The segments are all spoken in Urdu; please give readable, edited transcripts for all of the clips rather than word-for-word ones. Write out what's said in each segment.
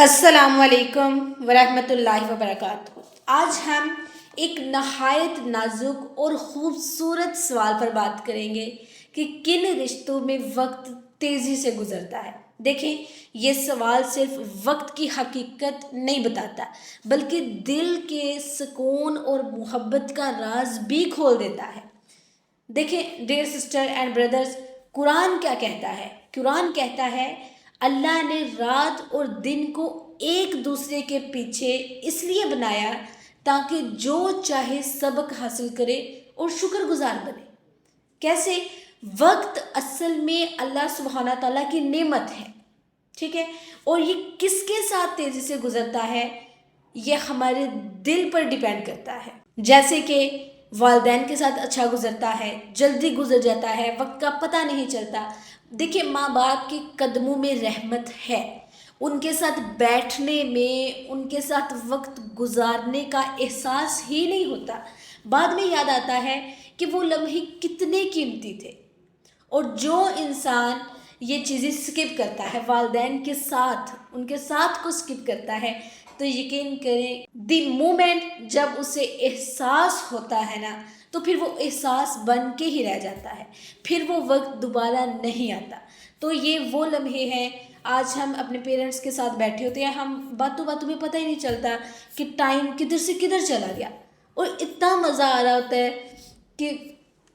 السلام علیکم ورحمۃ اللہ وبرکاتہ۔ آج ہم ایک نہایت نازک اور خوبصورت سوال پر بات کریں گے کہ کن رشتوں میں وقت تیزی سے گزرتا ہے۔ دیکھیں، یہ سوال صرف وقت کی حقیقت نہیں بتاتا بلکہ دل کے سکون اور محبت کا راز بھی کھول دیتا ہے۔ دیکھیں ڈیئر سسٹر اینڈ بردرز، قرآن کیا کہتا ہے؟ قرآن کہتا ہے اللہ نے رات اور دن کو ایک دوسرے کے پیچھے اس لیے بنایا تاکہ جو چاہے سبق حاصل کرے اور شکر گزار بنے۔ کیسے؟ وقت اصل میں اللہ سبحانہ تعالیٰ کی نعمت ہے، ٹھیک ہے، اور یہ کس کے ساتھ تیزی سے گزرتا ہے یہ ہمارے دل پر ڈیپینڈ کرتا ہے۔ جیسے کہ والدین کے ساتھ اچھا گزرتا ہے، جلدی گزر جاتا ہے، وقت کا پتہ نہیں چلتا۔ دیکھیں، ماں باپ کے قدموں میں رحمت ہے، ان کے ساتھ بیٹھنے میں، ان کے ساتھ وقت گزارنے کا احساس ہی نہیں ہوتا۔ بعد میں یاد آتا ہے کہ وہ لمحے کتنے قیمتی تھے۔ اور جو انسان یہ چیزیں سکپ کرتا ہے، والدین کے ساتھ، ان کے ساتھ کو سکپ کرتا ہے، تو یقین کریں دی مومنٹ جب اسے احساس ہوتا ہے نا، تو پھر وہ احساس بن کے ہی رہ جاتا ہے، پھر وہ وقت دوبارہ نہیں آتا۔ تو یہ وہ لمحے ہیں، آج ہم اپنے پیرنٹس کے ساتھ بیٹھے ہوتے ہیں، ہم باتوں باتوں میں پتہ ہی نہیں چلتا کہ ٹائم کدھر سے کدھر چلا گیا، اور اتنا مزہ آ رہا ہوتا ہے کہ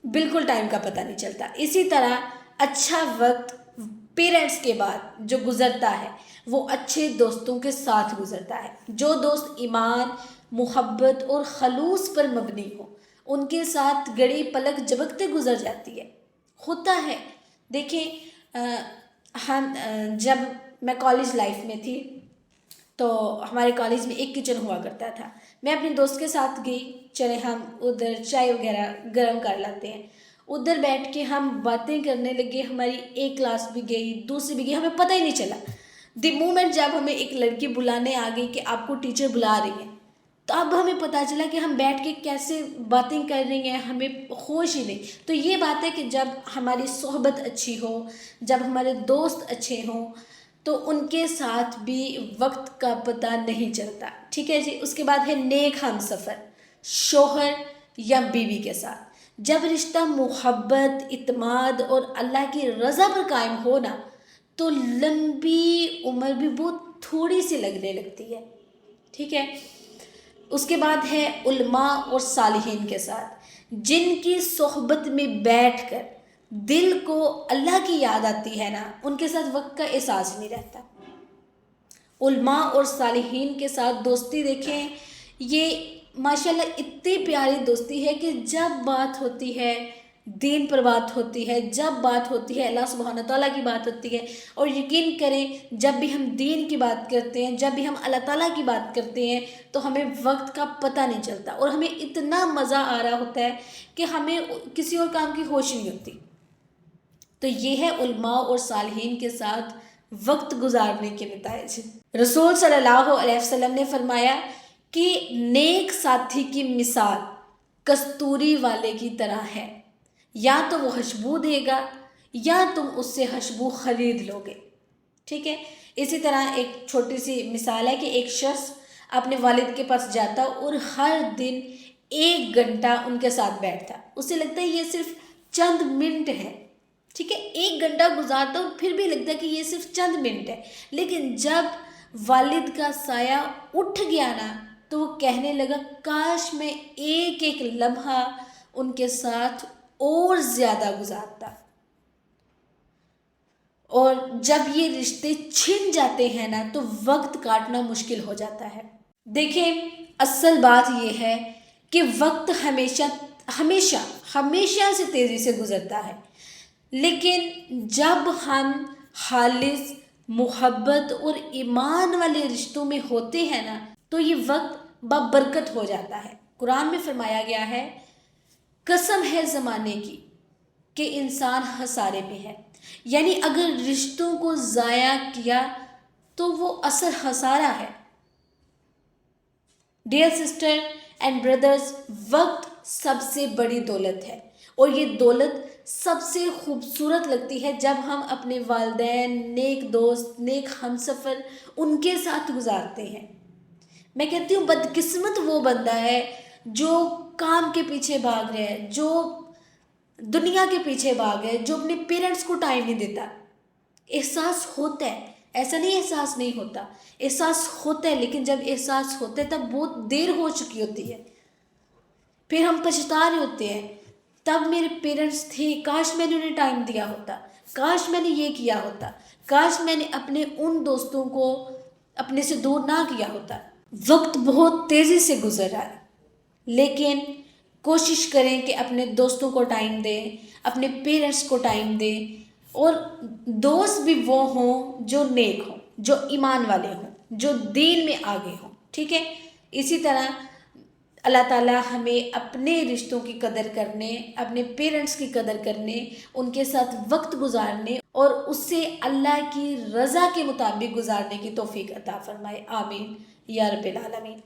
بالکل ٹائم کا پتہ نہیں چلتا۔ اسی طرح اچھا وقت پیرنٹس کے بعد جو گزرتا ہے وہ اچھے دوستوں کے ساتھ گزرتا ہے۔ جو دوست ایمان، محبت اور خلوص پر مبنی ہو، ان کے ساتھ گھڑی پلک جھپکتے گزر جاتی ہے، ہوتا ہے۔ دیکھیں، جب میں کالج لائف میں تھی تو ہمارے کالج میں ایک کچن ہوا کرتا تھا۔ میں اپنے دوست کے ساتھ گئی، چلے ہم ادھر چائے وغیرہ گرم کر لاتے ہیں، ادھر بیٹھ کے ہم باتیں کرنے لگے۔ ہماری ایک کلاس بھی گئی، دوسری بھی گئی، ہمیں پتہ ہی نہیں چلا۔ دی مومنٹ جب ہمیں ایک لڑکی بلانے آ گئی کہ آپ کو ٹیچر بلا رہی ہیں، تو اب ہمیں پتہ چلا کہ ہم بیٹھ کے کیسے باتیں کر رہی ہیں، ہمیں ہوش ہی نہیں۔ تو یہ بات ہے کہ جب ہماری صحبت اچھی ہو، جب ہمارے دوست اچھے ہوں، تو ان کے ساتھ بھی وقت کا پتہ نہیں چلتا، ٹھیک ہے جی۔ اس کے بعد ہے نیک ہم سفر، شوہر یا بیوی کے ساتھ۔ جب رشتہ محبت، اعتماد اور اللہ کی رضا پر قائم ہو نا، تو لمبی عمر بھی بہت تھوڑی سی لگنے لگتی ہے، ٹھیک ہے۔ اس کے بعد ہے علماء اور صالحین کے ساتھ، جن کی صحبت میں بیٹھ کر دل کو اللہ کی یاد آتی ہے نا، ان کے ساتھ وقت کا احساس نہیں رہتا۔ علماء اور صالحین کے ساتھ دوستی دیکھیں، یہ ماشاءاللہ اتنی پیاری دوستی ہے کہ جب بات ہوتی ہے دین پر، بات ہوتی ہے، جب بات ہوتی ہے اللہ سبحانہ تعالیٰ کی بات ہوتی ہے، اور یقین کریں جب بھی ہم دین کی بات کرتے ہیں، جب بھی ہم اللہ تعالیٰ کی بات کرتے ہیں، تو ہمیں وقت کا پتہ نہیں چلتا اور ہمیں اتنا مزہ آ رہا ہوتا ہے کہ ہمیں کسی اور کام کی ہوش نہیں ہوتی۔ تو یہ ہے علماء اور صالحین کے ساتھ وقت گزارنے کے نتائج۔ رسول صلی اللہ علیہ وسلم نے فرمایا کہ نیک ساتھی کی مثال کستوری والے کی طرح ہے، یا تو وہ خوشبو دے گا یا تم اس سے خوشبو خرید لو گے، ٹھیک ہے۔ اسی طرح ایک چھوٹی سی مثال ہے کہ ایک شخص اپنے والد کے پاس جاتا اور ہر دن 1 گھنٹہ ان کے ساتھ بیٹھتا، اسے لگتا ہے یہ صرف چند منٹ ہے، ٹھیک ہے، 1 گھنٹہ گزارتا اور پھر بھی لگتا ہے کہ یہ صرف چند منٹ ہے۔ لیکن جب والد کا سایہ اٹھ گیا نا، تو وہ کہنے لگا کاش میں ایک ایک لمحہ ان کے ساتھ اور زیادہ گزارتا۔ اور جب یہ رشتے چھن جاتے ہیں نا، تو وقت کاٹنا مشکل ہو جاتا ہے۔ دیکھیں، اصل بات یہ ہے کہ وقت ہمیشہ سے تیزی سے گزرتا ہے، لیکن جب ہم خالص محبت اور ایمان والے رشتوں میں ہوتے ہیں نا، تو یہ وقت بابرکت ہو جاتا ہے۔ قرآن میں فرمایا گیا ہے قسم ہے زمانے کی کہ انسان خسارے میں ہے، یعنی اگر رشتوں کو ضائع کیا تو وہ اصل خسارہ ہے۔ ڈیئر سسٹر اینڈ بردرز، وقت سب سے بڑی دولت ہے، اور یہ دولت سب سے خوبصورت لگتی ہے جب ہم اپنے والدین، نیک دوست، نیک ہمسفر ان کے ساتھ گزارتے ہیں۔ میں کہتی ہوں بدقسمت وہ بندہ ہے جو کام کے پیچھے بھاگ رہا ہے، جو دنیا کے پیچھے بھاگ ہے، جو اپنے پیرنٹس کو ٹائم نہیں دیتا۔ احساس ہوتا ہے، ایسا نہیں احساس نہیں ہوتا، احساس ہوتا ہے، لیکن جب احساس ہوتا ہے تب بہت دیر ہو چکی ہوتی ہے، پھر ہم پچھتا رہے ہوتے ہیں تب میرے پیرنٹس تھے، کاش میں نے انہیں ٹائم دیا ہوتا، کاش میں نے یہ کیا ہوتا، کاش میں نے اپنے ان دوستوں کو اپنے سے دور نہ کیا ہوتا۔ وقت بہت تیزی سے گزر رہا ہے، لیکن کوشش کریں کہ اپنے دوستوں کو ٹائم دیں، اپنے پیرنٹس کو ٹائم دیں، اور دوست بھی وہ ہوں جو نیک ہوں، جو ایمان والے ہوں، جو دین میں آگے ہوں، ٹھیک ہے؟ اسی طرح اللہ تعالیٰ ہمیں اپنے رشتوں کی قدر کرنے، اپنے پیرنٹس کی قدر کرنے، ان کے ساتھ وقت گزارنے اور اس سے اللہ کی رضا کے مطابق گزارنے کی توفیق عطا فرمائے، آمین یا رب العالمین۔